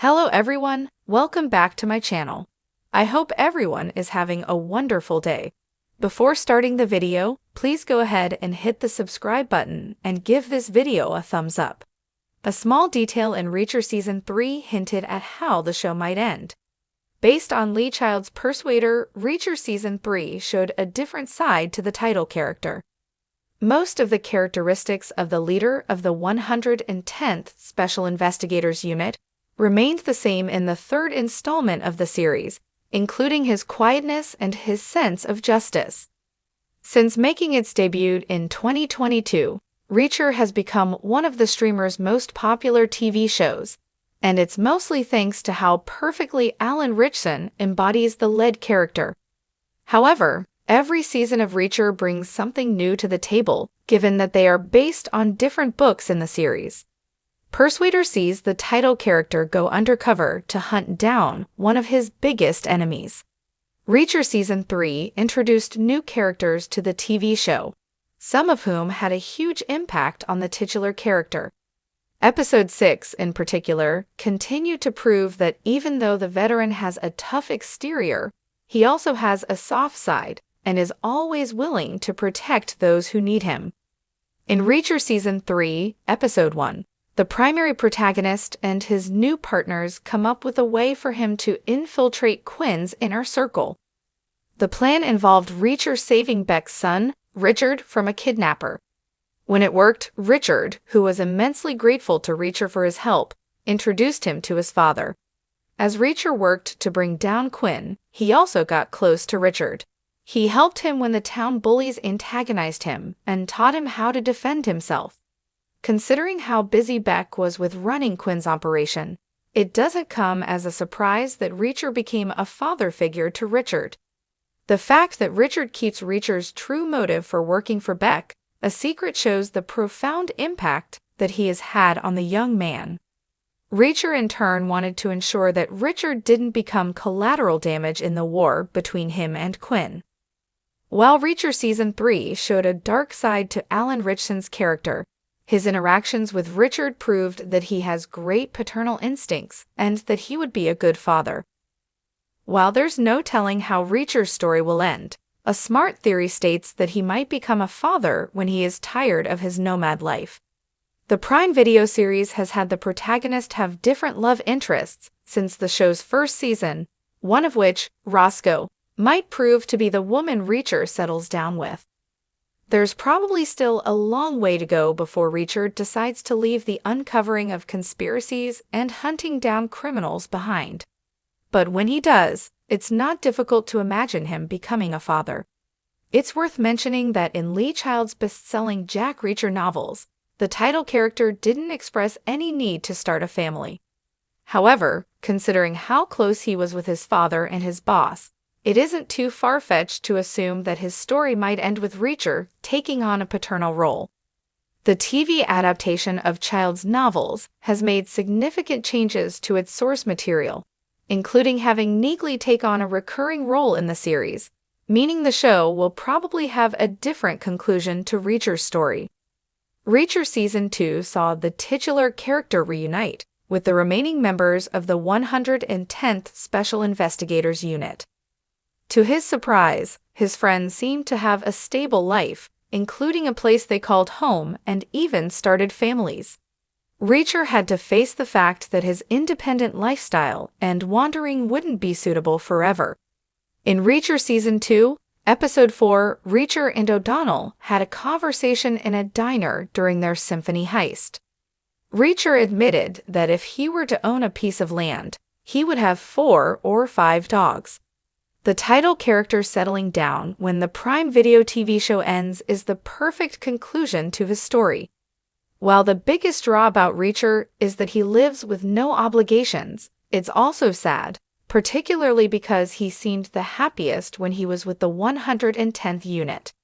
Hello everyone, welcome back to my channel. I hope everyone is having a wonderful day. Before starting the video, please go ahead and hit the subscribe button and give this video a thumbs up. A small detail in Reacher Season 3 hinted at how the show might end. Based on Lee Child's Persuader, Reacher Season 3 showed a different side to the title character. Most of the characteristics of the leader of the 110th Special Investigators Unit remained the same in the third installment of the series, including his quietness and his sense of justice. Since making its debut in 2022, Reacher has become one of the streamer's most popular TV shows, and it's mostly thanks to how perfectly Alan Ritchson embodies the lead character. However, every season of Reacher brings something new to the table, given that they are based on different books in the series. Persuader sees the title character go undercover to hunt down one of his biggest enemies. Reacher Season 3 introduced new characters to the TV show, some of whom had a huge impact on the titular character. Episode 6, in particular, continued to prove that even though the veteran has a tough exterior, he also has a soft side and is always willing to protect those who need him. In Reacher Season 3, Episode 1, the primary protagonist and his new partners come up with a way for him to infiltrate Quinn's inner circle. The plan involved Reacher saving Beck's son, Richard, from a kidnapper. When it worked, Richard, who was immensely grateful to Reacher for his help, introduced him to his father. As Reacher worked to bring down Quinn, he also got close to Richard. He helped him when the town bullies antagonized him and taught him how to defend himself. Considering how busy Beck was with running Quinn's operation, it doesn't come as a surprise that Reacher became a father figure to Richard. The fact that Richard keeps Reacher's true motive for working for Beck a secret shows the profound impact that he has had on the young man. Reacher in turn wanted to ensure that Richard didn't become collateral damage in the war between him and Quinn. While Reacher Season 3 showed a dark side to Alan Ritchson's character, his interactions with Richard proved that he has great paternal instincts and that he would be a good father. While there's no telling how Reacher's story will end, a smart theory states that he might become a father when he is tired of his nomad life. The Prime Video series has had the protagonist have different love interests since the show's first season, one of which, Roscoe, might prove to be the woman Reacher settles down with. There's probably still a long way to go before Reacher decides to leave the uncovering of conspiracies and hunting down criminals behind. But when he does, it's not difficult to imagine him becoming a father. It's worth mentioning that in Lee Child's best-selling Jack Reacher novels, the title character didn't express any need to start a family. However, considering how close he was with his father and his boss, it isn't too far-fetched to assume that his story might end with Reacher taking on a paternal role. The TV adaptation of Child's novels has made significant changes to its source material, including having Neagley take on a recurring role in the series, meaning the show will probably have a different conclusion to Reacher's story. Reacher Season 2 saw the titular character reunite with the remaining members of the 110th Special Investigators Unit. To his surprise, his friends seemed to have a stable life, including a place they called home and even started families. Reacher had to face the fact that his independent lifestyle and wandering wouldn't be suitable forever. In Reacher Season 2, Episode 4, Reacher and O'Donnell had a conversation in a diner during their symphony heist. Reacher admitted that if he were to own a piece of land, he would have 4 or 5 dogs. The title character settling down when the Prime Video TV show ends is the perfect conclusion to his story. While the biggest draw about Reacher is that he lives with no obligations, it's also sad, particularly because he seemed the happiest when he was with the 110th unit.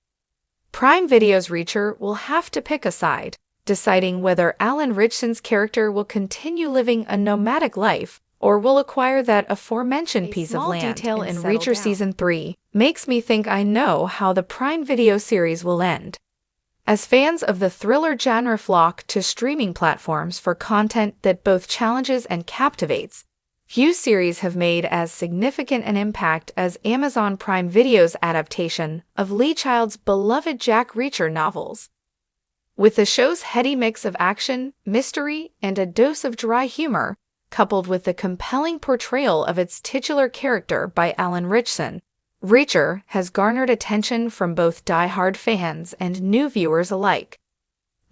Prime Video's Reacher will have to pick a side, deciding whether Alan Ritchson's character will continue living a nomadic life or will acquire that aforementioned piece of land. A small detail in Reacher Season 3 makes me think I know how the Prime Video series will end. As fans of the thriller genre flock to streaming platforms for content that both challenges and captivates, few series have made as significant an impact as Amazon Prime Video's adaptation of Lee Child's beloved Jack Reacher novels. With the show's heady mix of action, mystery, and a dose of dry humor, coupled with the compelling portrayal of its titular character by Alan Ritchson, Reacher has garnered attention from both die-hard fans and new viewers alike.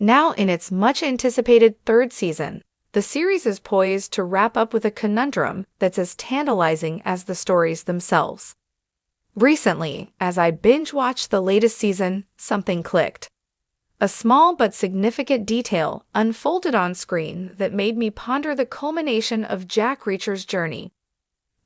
Now in its much-anticipated third season, the series is poised to wrap up with a conundrum that's as tantalizing as the stories themselves. Recently, as I binge-watched the latest season, something clicked. A small but significant detail unfolded on screen that made me ponder the culmination of Jack Reacher's journey.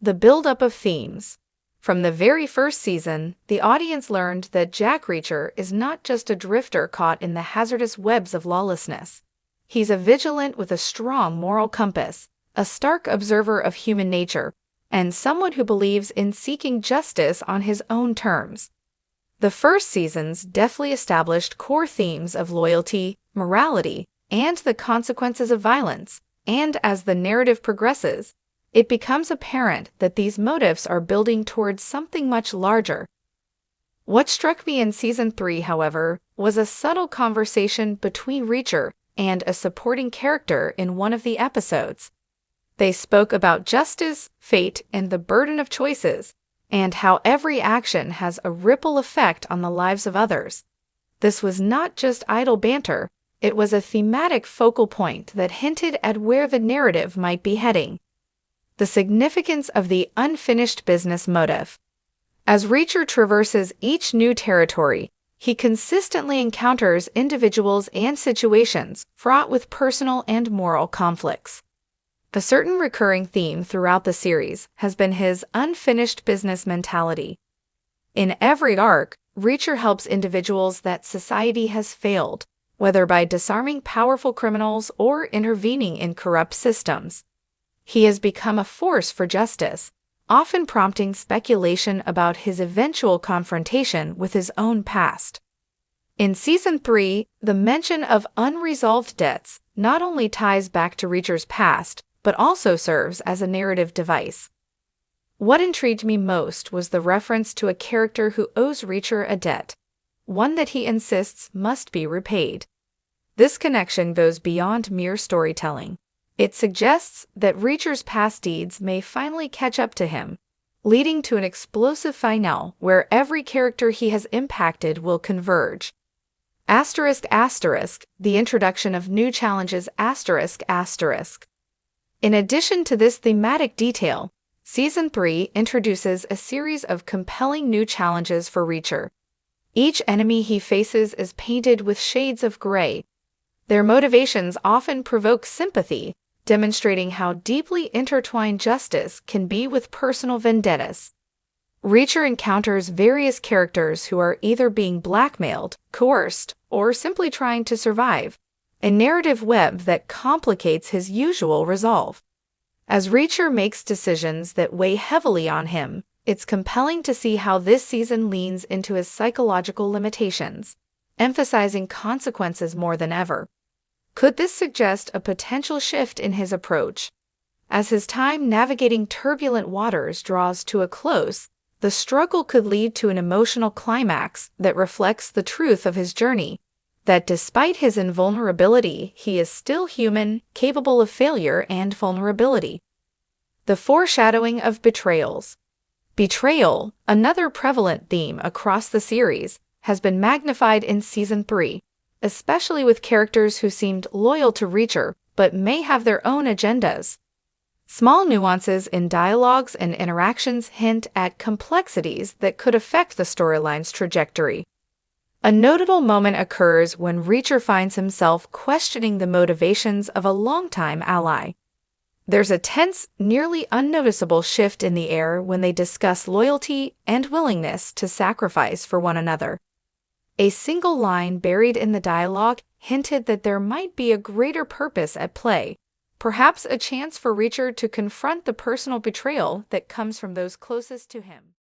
The build-up of themes. From the very first season, the audience learned that Jack Reacher is not just a drifter caught in the hazardous webs of lawlessness. He's a vigilant with a strong moral compass, a stark observer of human nature, and someone who believes in seeking justice on his own terms. The first seasons deftly established core themes of loyalty, morality, and the consequences of violence, and as the narrative progresses, it becomes apparent that these motives are building towards something much larger. What struck me in Season 3, however, was a subtle conversation between Reacher and a supporting character in one of the episodes. They spoke about justice, fate, and the burden of choices, and how every action has a ripple effect on the lives of others. This was not just idle banter, it was a thematic focal point that hinted at where the narrative might be heading. The significance of the unfinished business motive. As Reacher traverses each new territory, he consistently encounters individuals and situations fraught with personal and moral conflicts. A certain recurring theme throughout the series has been his unfinished business mentality. In every arc, Reacher helps individuals that society has failed, whether by disarming powerful criminals or intervening in corrupt systems. He has become a force for justice, often prompting speculation about his eventual confrontation with his own past. In Season 3, the mention of unresolved debts not only ties back to Reacher's past, but also serves as a narrative device. What intrigued me most was the reference to a character who owes Reacher a debt, one that he insists must be repaid. This connection goes beyond mere storytelling. It suggests that Reacher's past deeds may finally catch up to him, leading to an explosive finale where every character he has impacted will converge. The introduction of new challenges In addition to this thematic detail, Season 3 introduces a series of compelling new challenges for Reacher. Each enemy he faces is painted with shades of gray. Their motivations often provoke sympathy, demonstrating how deeply intertwined justice can be with personal vendettas. Reacher encounters various characters who are either being blackmailed, coerced, or simply trying to survive, a narrative web that complicates his usual resolve. As Reacher makes decisions that weigh heavily on him, it's compelling to see how this season leans into his psychological limitations, emphasizing consequences more than ever. Could this suggest a potential shift in his approach? As his time navigating turbulent waters draws to a close, the struggle could lead to an emotional climax that reflects the truth of his journey, that despite his invulnerability, he is still human, capable of failure and vulnerability. The foreshadowing of betrayals. Betrayal, another prevalent theme across the series, has been magnified in Season 3, especially with characters who seemed loyal to Reacher but may have their own agendas. Small nuances in dialogues and interactions hint at complexities that could affect the storyline's trajectory. A notable moment occurs when Reacher finds himself questioning the motivations of a longtime ally. There's a tense, nearly unnoticeable shift in the air when they discuss loyalty and willingness to sacrifice for one another. A single line buried in the dialogue hinted that there might be a greater purpose at play, perhaps a chance for Reacher to confront the personal betrayal that comes from those closest to him.